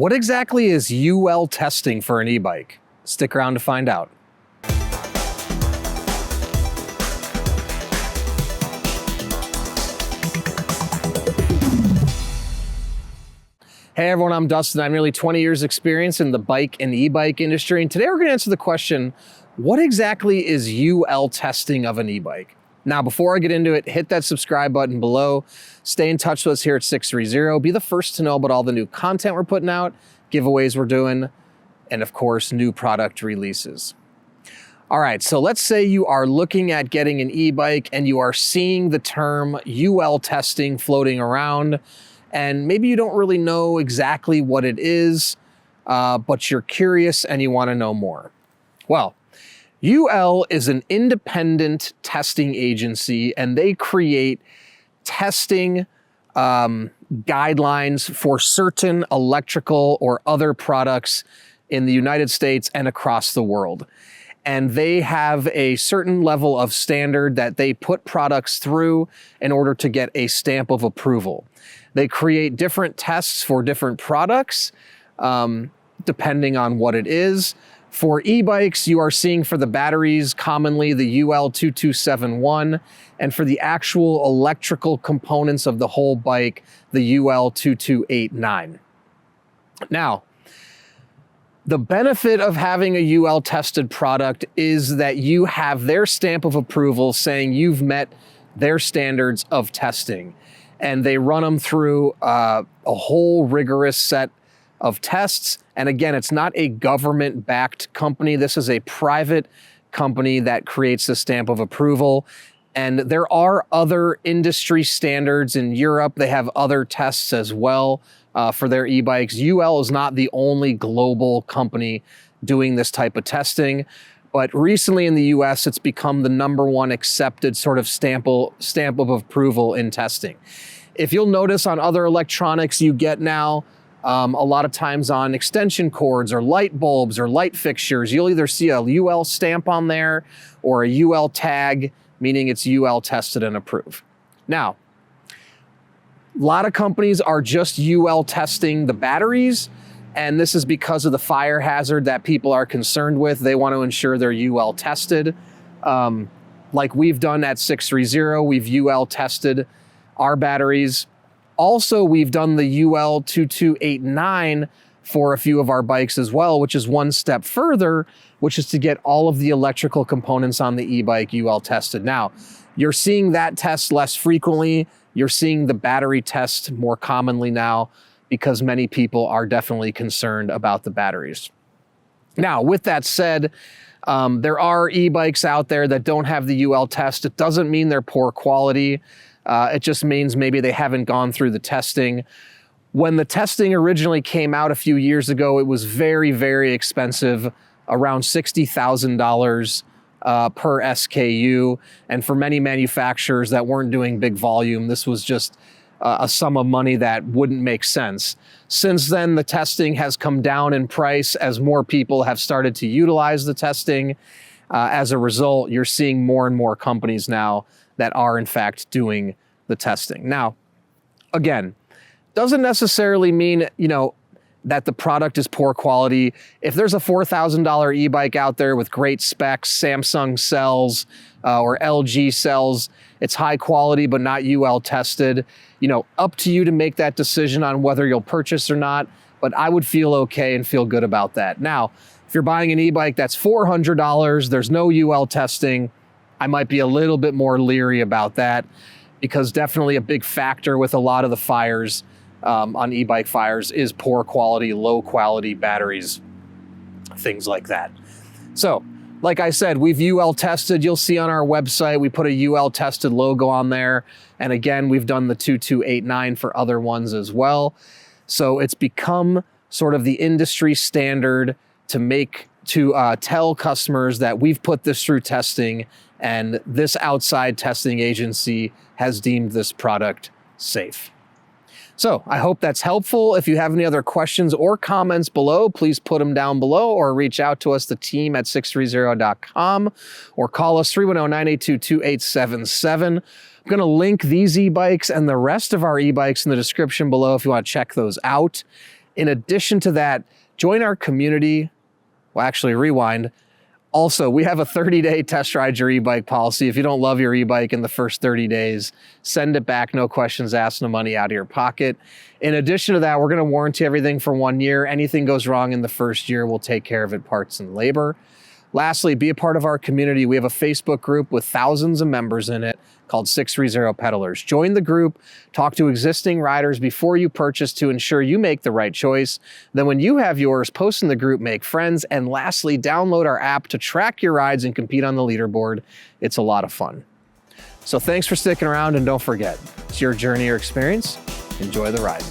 What exactly is UL testing for an e-bike? Stick around to find out. Hey everyone, I'm Dustin. I have nearly 20 years experience in the bike and e-bike industry, and today we're gonna answer the question, what exactly is UL testing of an e-bike? Now, before I get into it, hit that subscribe button below. Stay in touch with us here at 630. Be the first to know about all the new content we're putting out, giveaways we're doing, and of course, new product releases. All right, so let's say you are looking at getting an e-bike and you are seeing the term UL testing floating around, and maybe you don't really know exactly what it is, but you're curious and you wanna know more. Well, UL is an independent testing agency, and they create testing guidelines for certain electrical or other products in the United States and across the world. And they have a certain level of standard that they put products through in order to get a stamp of approval. They create different tests for different products, depending on what it is. For e-bikes, you are seeing for the batteries, commonly the UL2271, and for the actual electrical components of the whole bike, the UL2289. Now, the benefit of having a UL tested product is that you have their stamp of approval saying you've met their standards of testing. And they run them through a whole rigorous set of tests. And again, it's not a government-backed company. This is a private company that creates the stamp of approval. And there are other industry standards in Europe. They have other tests as well for their e-bikes. UL is not the only global company doing this type of testing. But recently in the US, it's become the #1 accepted sort of stamp of approval in testing. If you'll notice on other electronics you get now, a lot of times on extension cords or light bulbs or light fixtures, you'll either see a UL stamp on there or a UL tag, meaning it's UL tested and approved. Now, a lot of companies are just UL testing the batteries, and this is because of the fire hazard that people are concerned with. They want to ensure they're UL tested. Like we've done at 630, we've UL tested our batteries. Also, we've done the UL2289 for a few of our bikes as well, which is one step further, which is to get all of the electrical components on the e-bike UL tested. Now, you're seeing that test less frequently. You're seeing the battery test more commonly now because many people are definitely concerned about the batteries. Now, with that said, there are e-bikes out there that don't have the UL test. It doesn't mean they're poor quality. It just means maybe they haven't gone through the testing. When the testing originally came out a few years ago, it was very, very expensive, around $60,000 per SKU. And for many manufacturers that weren't doing big volume, this was just a sum of money that wouldn't make sense. Since then, the testing has come down in price as more people have started to utilize the testing. As a result, you're seeing more and more companies now that are in fact doing the testing. Now, again, doesn't necessarily mean, that the product is poor quality. If there's a $4,000 e-bike out there with great specs, Samsung cells or LG cells, it's high quality but not UL tested, up to you to make that decision on whether you'll purchase or not, but I would feel okay and feel good about that. Now, if you're buying an e-bike that's $400, there's no UL testing, I might be a little bit more leery about that, because definitely a big factor with a lot of the fires on e-bike fires is poor quality, low quality batteries, things like that. So, like I said, we've UL tested. You'll see on our website, we put a UL tested logo on there. And again, we've done the 2289 for other ones as well. So it's become sort of the industry standard to tell customers that we've put this through testing, and this outside testing agency has deemed this product safe. So I hope that's helpful. If you have any other questions or comments below, please put them down below or reach out to us, the team at sixthreezero.com, or call us 310-982-2877. I'm going to link these e-bikes and the rest of our e-bikes in the description below if you want to check those out. In addition to that, join our community. Well, actually, rewind. Also, we have a 30-day test ride your e-bike policy. If you don't love your e-bike in the first 30 days, send it back, no questions asked, no money out of your pocket. In addition to that, we're gonna warranty everything for 1 year. Anything goes wrong in the first year, we'll take care of it, parts and labor. Lastly, be a part of our community. We have a Facebook group with thousands of members in it called 630 Pedalers. Join the group, talk to existing riders before you purchase to ensure you make the right choice. Then when you have yours, post in the group, make friends. And lastly, download our app to track your rides and compete on the leaderboard. It's a lot of fun. So thanks for sticking around, and don't forget, it's your journey or experience. Enjoy the ride.